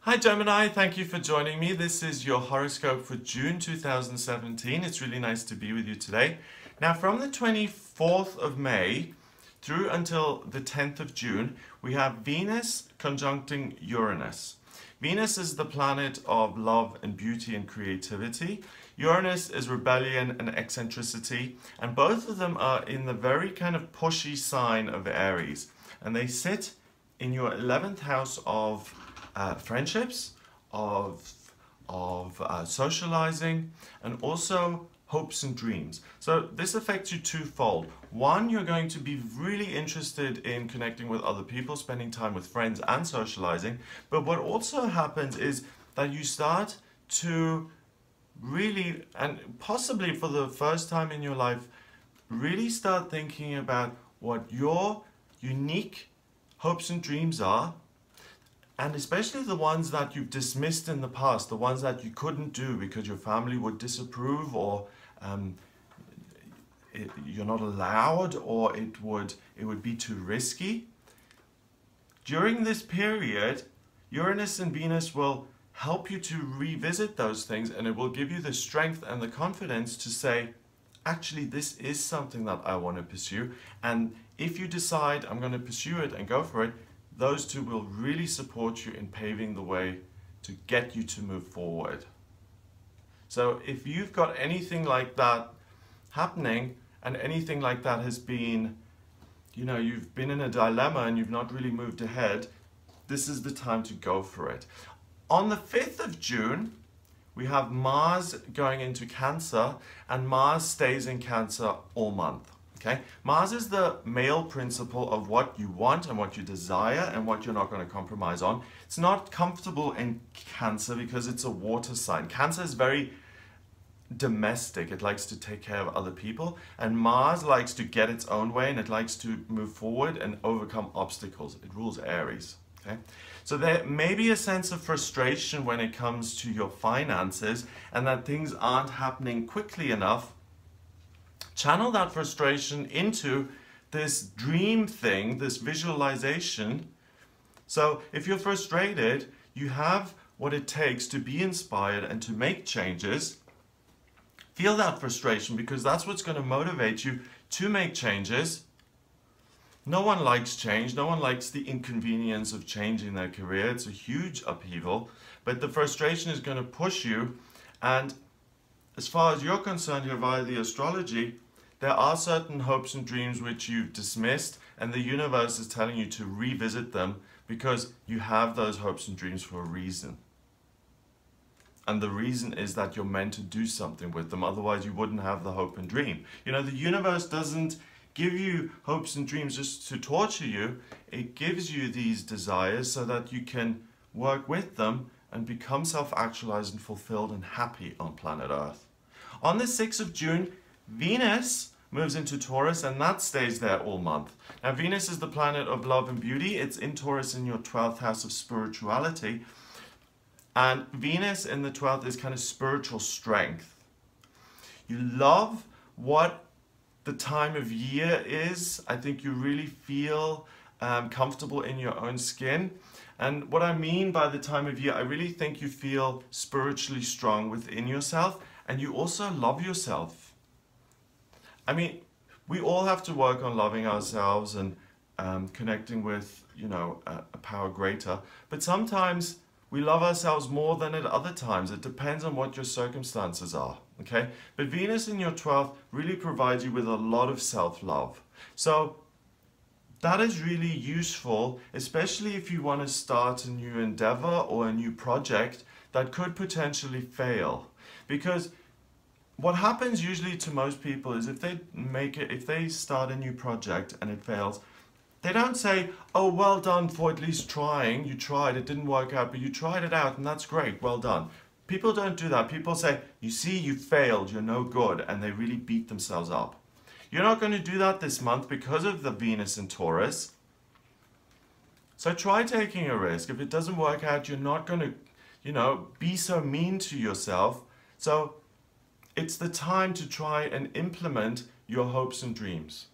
Hi Gemini, thank you for joining me. This is your horoscope for June 2017. It's really nice to be with you today. Now from the 24th of May through until the 10th of June, we have Venus conjuncting Uranus. Venus is the planet of love and beauty and creativity. Uranus is rebellion and eccentricity, and both of them are in the very kind of pushy sign of Aries. And they sit in your 11th house of friendships, of socializing, and also hopes and dreams. So this affects you twofold. One, you're going to be really interested in connecting with other people, spending time with friends and socializing. But what also happens is that you start to really, and possibly for the first time in your life, really start thinking about what your unique hopes and dreams are, and especially the ones that you've dismissed in the past, the ones that you couldn't do because your family would disapprove, or you're not allowed, or it would be too risky. During this period, Uranus and Venus will help you to revisit those things, and it will give you the strength and the confidence to say, actually, this is something that I want to pursue. And if you decide I'm going to pursue it and go for it, those two will really support you in paving the way to get you to move forward. So if you've got anything like that happening, and anything like that has been, you've been in a dilemma and you've not really moved ahead, this is the time to go for it. On the 5th of June, we have Mars going into Cancer, and Mars stays in Cancer all month. Okay? Mars is the male principle of what you want and what you desire and what you're not going to compromise on. It's not comfortable in Cancer because it's a water sign. Cancer is very domestic. It likes to take care of other people, and Mars likes to get its own way, and it likes to move forward and overcome obstacles. It rules Aries. Okay? So there may be a sense of frustration when it comes to your finances and that things aren't happening quickly enough. Channel that frustration into this dream thing, this visualization. So if you're frustrated, you have what it takes to be inspired and to make changes. Feel that frustration, because that's what's going to motivate you to make changes. No one likes change. No one likes the inconvenience of changing their career. It's a huge upheaval, but the frustration is going to push you. And as far as you're concerned here via the astrology, there are certain hopes and dreams which you've dismissed, and the universe is telling you to revisit them because you have those hopes and dreams for a reason. And the reason is that you're meant to do something with them, otherwise you wouldn't have the hope and dream. The universe doesn't give you hopes and dreams just to torture you. It gives you these desires so that you can work with them and become self-actualized and fulfilled and happy on planet Earth. On the 6th of June, Venus moves into Taurus, and that stays there all month. Now, Venus is the planet of love and beauty. It's in Taurus in your 12th house of spirituality. And Venus in the 12th is kind of spiritual strength. You love what the time of year is. I think you really feel comfortable in your own skin. And what I mean by the time of year, I really think you feel spiritually strong within yourself, and you also love yourself. I mean, we all have to work on loving ourselves and connecting with, a power greater. But sometimes we love ourselves more than at other times. It depends on what your circumstances are, okay? But Venus in your 12th really provides you with a lot of self-love. So that is really useful, especially if you want to start a new endeavor or a new project that could potentially fail. Because what happens usually to most people is if they start a new project and it fails, they don't say, oh, well done for at least trying. You tried, it didn't work out, but you tried it out and that's great, well done. People don't do that. People say, you see, you failed, you're no good, and they really beat themselves up. You're not going to do that this month because of the Venus in Taurus. So try taking a risk. If it doesn't work out, you're not going to, be so mean to yourself. So it's the time to try and implement your hopes and dreams.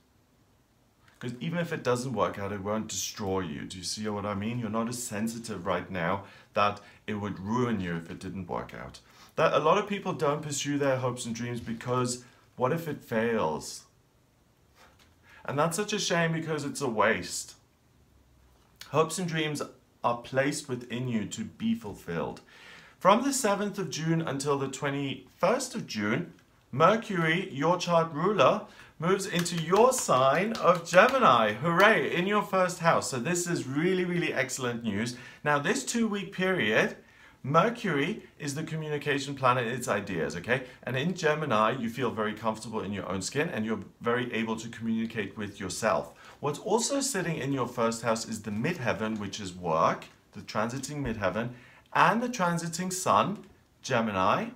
Because even if it doesn't work out, it won't destroy you. Do you see what I mean? You're not as sensitive right now that it would ruin you if it didn't work out. That a lot of people don't pursue their hopes and dreams because what if it fails? And that's such a shame because it's a waste. Hopes and dreams are placed within you to be fulfilled. From the 7th of June until the 21st of June, Mercury, your chart ruler, moves into your sign of Gemini. Hooray, in your first house. So this is really, really excellent news. Now this 2-week period, Mercury is the communication planet, it's ideas, okay? And in Gemini, you feel very comfortable in your own skin and you're very able to communicate with yourself. What's also sitting in your first house is the midheaven, which is work, the transiting midheaven, and the transiting sun, Gemini,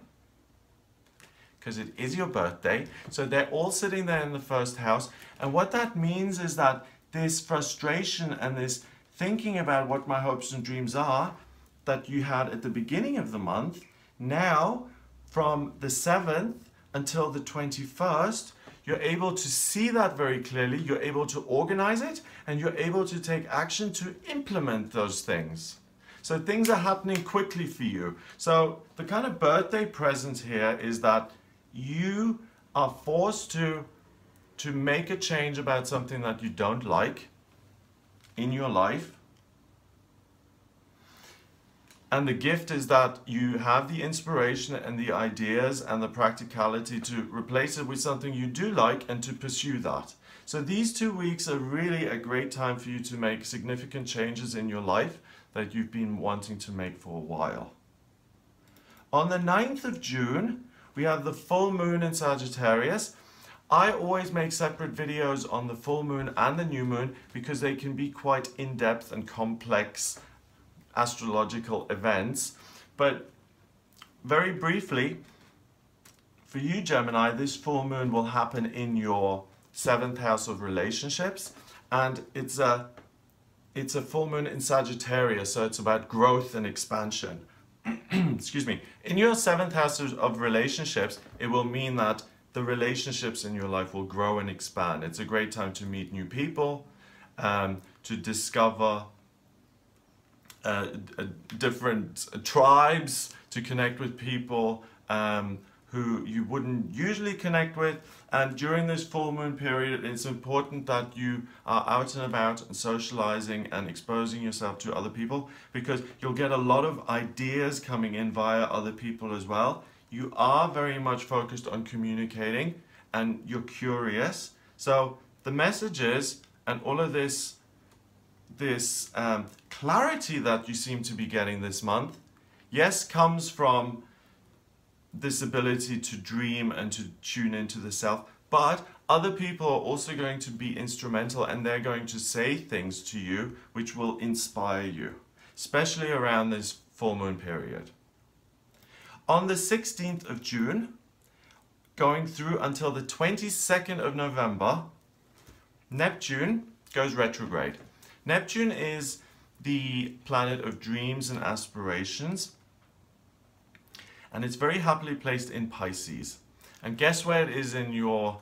because it is your birthday. So they're all sitting there in the first house. And what that means is that this frustration and this thinking about what my hopes and dreams are that you had at the beginning of the month, now from the 7th until the 21st, you're able to see that very clearly, you're able to organize it, and you're able to take action to implement those things. So things are happening quickly for you. So the kind of birthday present here is that you are forced to make a change about something that you don't like in your life. And the gift is that you have the inspiration and the ideas and the practicality to replace it with something you do like and to pursue that. So these 2 weeks are really a great time for you to make significant changes in your life that you've been wanting to make for a while. On the 9th of June, we have the full moon in Sagittarius. I always make separate videos on the full moon and the new moon because they can be quite in-depth and complex astrological events. But very briefly, for you Gemini, this full moon will happen in your 7th house of relationships, and it's a full moon in Sagittarius, so it's about growth and expansion. Excuse me. In your 7th house of relationships, it will mean that the relationships in your life will grow and expand. It's a great time to meet new people, to discover different tribes, to connect with people who you wouldn't usually connect with. And during this full moon period, it's important that you are out and about and socializing and exposing yourself to other people, because you'll get a lot of ideas coming in via other people as well. You are very much focused on communicating and you're curious. So the messages and all of this clarity that you seem to be getting this month, yes, comes from this ability to dream and to tune into the self, but other people are also going to be instrumental, and they're going to say things to you which will inspire you, especially around this full moon period. On the 16th of June, going through until the 22nd of November, Neptune goes retrograde. Neptune is the planet of dreams and aspirations, and it's very happily placed in Pisces. And guess where it is in your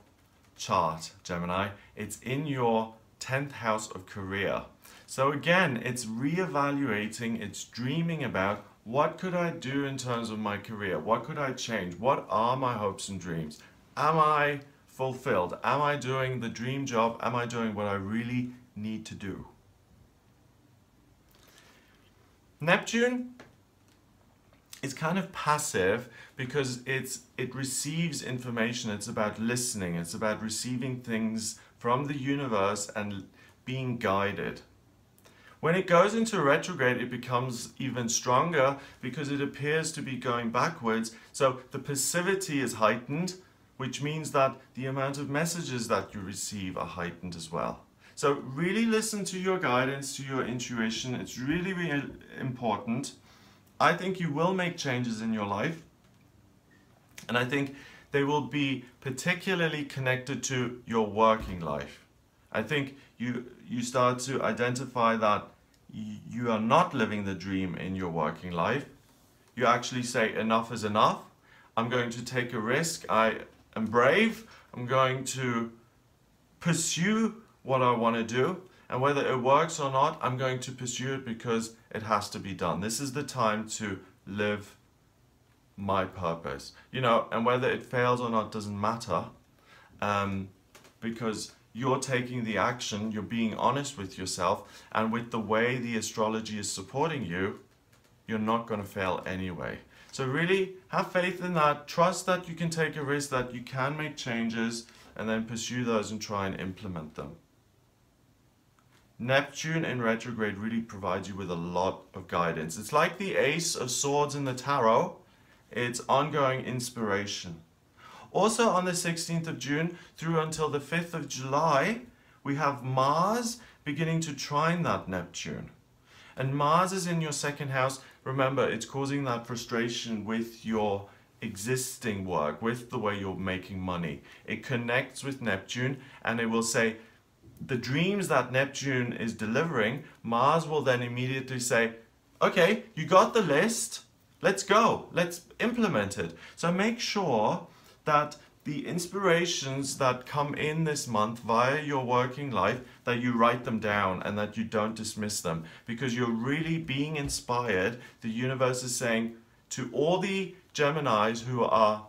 chart, Gemini? It's in your 10th house of career. So again, it's reevaluating, it's dreaming about what could I do in terms of my career? What could I change? What are my hopes and dreams? Am I fulfilled? Am I doing the dream job? Am I doing what I really need to do? Neptune is kind of passive because it receives information. It's about listening. It's about receiving things from the universe and being guided. When it goes into retrograde, it becomes even stronger because it appears to be going backwards. So the passivity is heightened, which means that the amount of messages that you receive are heightened as well. So really listen to your guidance, to your intuition. It's really, really important. I think you will make changes in your life, and I think they will be particularly connected to your working life. I think you start to identify that you are not living the dream in your working life. You actually say enough is enough. I'm going to take a risk. I am brave. I'm going to pursue what I want to do, and whether it works or not, I'm going to pursue it because it has to be done. This is the time to live my purpose, you know, and whether it fails or not doesn't matter, because you're taking the action, you're being honest with yourself, and with the way the astrology is supporting you, you're not going to fail anyway. So really have faith in that, trust that you can take a risk, that you can make changes, and then pursue those and try and implement them. Neptune in retrograde really provides you with a lot of guidance. It's like the Ace of Swords in the Tarot. It's ongoing inspiration. Also on the 16th of June through until the 5th of July, we have Mars beginning to trine that Neptune. And Mars is in your second house. Remember, it's causing that frustration with your existing work, with the way you're making money. It connects with Neptune and it will say, the dreams that Neptune is delivering, Mars will then immediately say, okay, you got the list, let's go, let's implement it. So make sure that the inspirations that come in this month via your working life, that you write them down and that you don't dismiss them, because you're really being inspired. The universe is saying to all the Geminis who are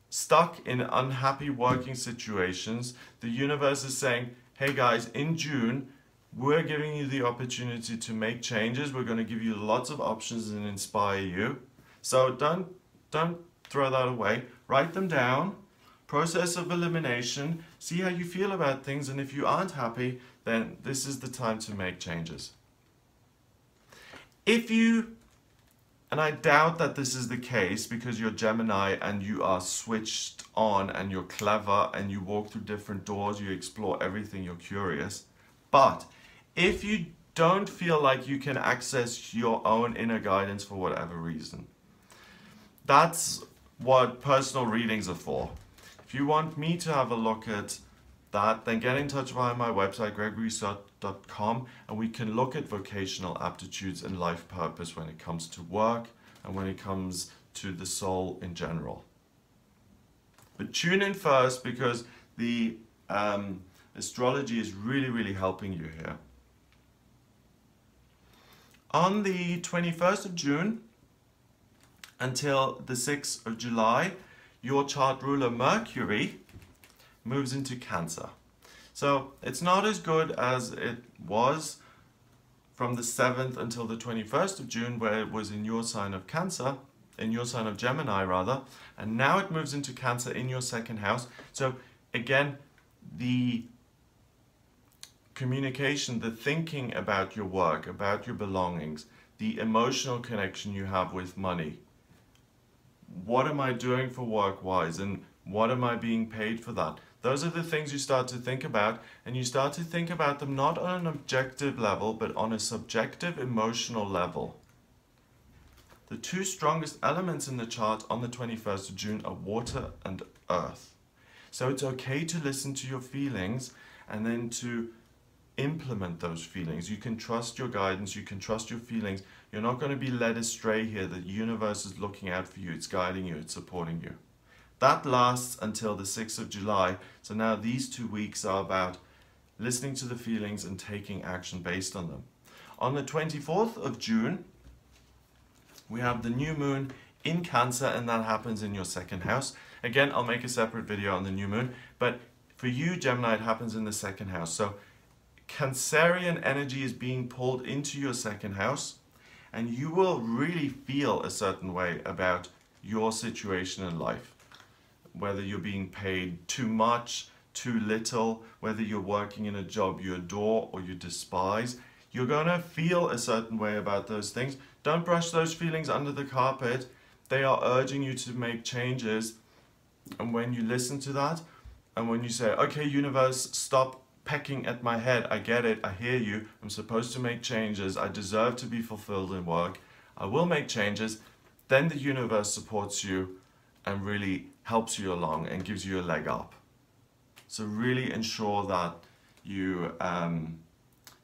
stuck in unhappy working situations, the universe is saying, hey guys, in June, we're giving you the opportunity to make changes. We're going to give you lots of options and inspire you. So don't throw that away. Write them down. Process of elimination. See how you feel about things. And if you aren't happy, then this is the time to make changes. If you, and I doubt that this is the case because you're Gemini and you are switched on and you're clever and you walk through different doors, you explore everything, you're curious. But if you don't feel like you can access your own inner guidance for whatever reason, that's what personal readings are for. If you want me to have a look at that, then get in touch via my website, gregoryscott.com, and we can look at vocational aptitudes and life purpose when it comes to work and when it comes to the soul in general. But tune in first because the astrology is really, really helping you here. On the 21st of June until the 6th of July, your chart ruler Mercury moves into Cancer. So it's not as good as it was from the 7th until the 21st of June, where it was in your sign of Cancer, in your sign of Gemini rather, and now it moves into Cancer in your second house. So again, the communication, the thinking about your work, about your belongings, the emotional connection you have with money. What am I doing for work-wise, and what am I being paid for that? Those are the things you start to think about, and you start to think about them not on an objective level, but on a subjective emotional level. The two strongest elements in the chart on the 21st of June are water and earth. So it's okay to listen to your feelings and then to implement those feelings. You can trust your guidance, you can trust your feelings. You're not going to be led astray here. The universe is looking out for you, it's guiding you, it's supporting you. That lasts until the 6th of July. So now these 2 weeks are about listening to the feelings and taking action based on them. On the 24th of June, we have the new moon in Cancer, and that happens in your second house. Again, I'll make a separate video on the new moon, but for you, Gemini, it happens in the second house. So Cancerian energy is being pulled into your second house, and you will really feel a certain way about your situation in life. Whether you're being paid too much, too little, whether you're working in a job you adore or you despise, you're going to feel a certain way about those things. Don't brush those feelings under the carpet. They are urging you to make changes. And when you listen to that, and when you say, okay, universe, stop pecking at my head, I get it, I hear you, I'm supposed to make changes, I deserve to be fulfilled in work, I will make changes, then the universe supports you and really helps you along and gives you a leg up. So really ensure that you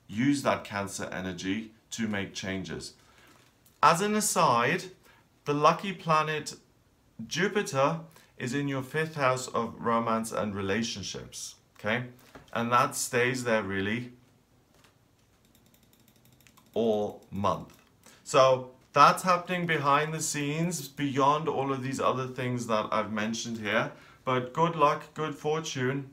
use that Cancer energy to make changes. As an aside, the lucky planet Jupiter is in your 5th house of romance and relationships, okay? and that stays there really all month. So that's happening behind the scenes beyond all of these other things that I've mentioned here. But good luck, good fortune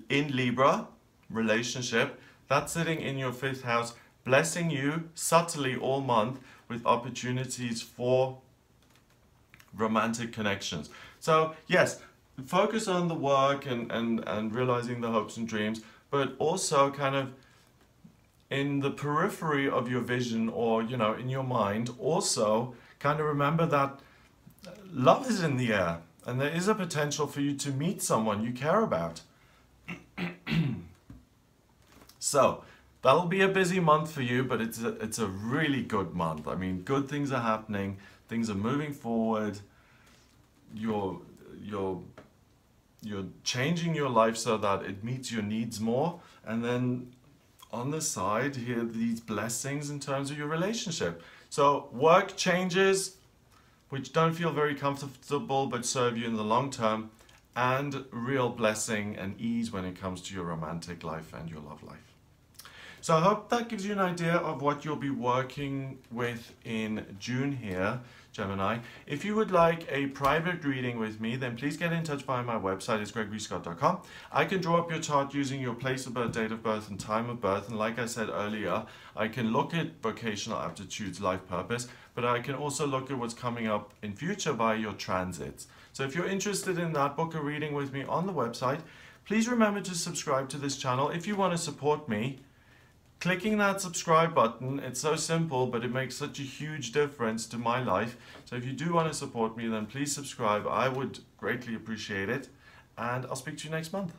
in Libra, relationship. That's sitting in your 5th house, blessing you subtly all month with opportunities for romantic connections. So yes, focus on the work and realizing the hopes and dreams, but also kind of in the periphery of your vision, or in your mind, also kind of remember that love is in the air and there is a potential for you to meet someone you care about. So that'll be a busy month for you, but it's a really good month. I mean, good things are happening, things are moving forward. You're changing your life so that it meets your needs more, and then on the side here, these blessings in terms of your relationship. So work changes which don't feel very comfortable but serve you in the long term, and real blessing and ease when it comes to your romantic life and your love life. So I hope that gives you an idea of what you'll be working with in June here, Gemini. If you would like a private reading with me, then please get in touch via my website. It's gregoryscott.com. I can draw up your chart using your place of birth, date of birth, and time of birth. And like I said earlier, I can look at vocational aptitudes, life purpose, but I can also look at what's coming up in future via your transits. So if you're interested in that, book a reading with me on the website. Please remember to subscribe to this channel. If you want to support me, clicking that subscribe button, it's so simple, but it makes such a huge difference to my life. So if you do want to support me, then please subscribe. I would greatly appreciate it. And I'll speak to you next month.